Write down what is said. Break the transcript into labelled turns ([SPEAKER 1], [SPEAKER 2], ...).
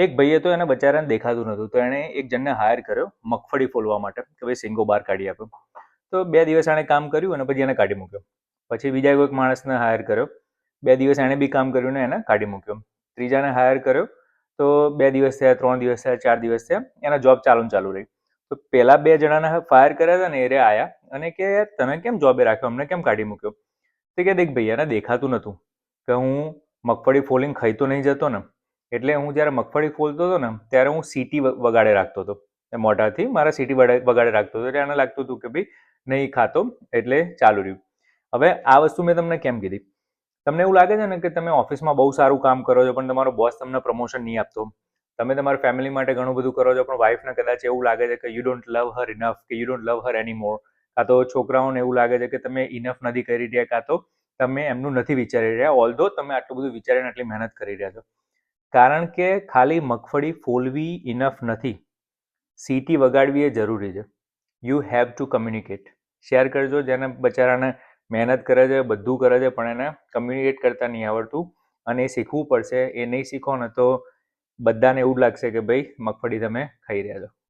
[SPEAKER 1] એક ભાઈએ તો એને બચારાને દેખાતું નહોતું, તો એણે એક જણને હાયર કર્યો મગફળી ફોલવા માટે કે ભાઈ સિંગો બહાર કાઢી આપ્યો. તો 2 દિવસ એણે કામ કર્યું અને પછી એને કાઢી મૂક્યો. પછી બીજા કોઈક માણસને હાયર કર્યો, 2 દિવસ એણે બી કામ કર્યું ને એને કાઢી મૂક્યો. ત્રીજાને હાયર કર્યો, તો 2 દિવસ થયા, 3 દિવસ થયા, 4 દિવસ થયા, એના જોબ ચાલુ રહી. તો પેલા 2 જણાને ફાયર કર્યા હતા ને એ આયા અને કે તમે કેમ જોબે રાખ્યો, અમને કેમ કાઢી મૂક્યો? તો કે દેખ ભાઈ, એને દેખાતું નહોતું કે હું મગફળી ફોલીને ખાઈ તો નહીં જતો ને, એટલે હું જ્યારે મગફળી ફોલતો હતો ને ત્યારે હું સીટી વગાડે રાખતો હતો, મોઢાથી મારા સીટી વગાડે રાખતો હતો, એટલે એને લાગતું હતું કે ભાઈ નહીં ખાતો, એટલે ચાલુ રહ્યું. હવે આ વસ્તુ મેં તમને કેમ કીધી? તમને એવું લાગે છે ને કે તમે ઓફિસમાં બહુ સારું કામ કરો છો પણ તમારો બોસ તમને પ્રમોશન નહીં આપતો, તમે તમારા ફેમિલી માટે ઘણું બધું કરો છો પણ વાઈફને કદાચ એવું લાગે છે કે you don't love Har enough, કે યુ ડોન્ટ લવ હર એની મોર, કાં તો છોકરાઓને એવું લાગે છે કે તમે ઇનફ નથી કરી રહ્યા, કાં તો તમે એમનું નથી વિચારી રહ્યા, ઓલ્ધો તમે આટલું બધું વિચારીને આટલી મહેનત કરી રહ્યા છો. કારણ કે ખાલી મગફળી ફોલવી ઇનફ નથી, સીટી વગાડવી એ જરૂરી છે. You have to communicate. Share કરજો જેને બચારાને મહેનત કરે છે, બધું કરે છે, પણ એને કમ્યુનિકેટ કરતા નહીં આવડતું, અને એ શીખવું પડશે. એ નહીં શીખો ને તો બધાને એવું લાગશે કે ભાઈ મગફળી તમે ખાઈ રહ્યા છો.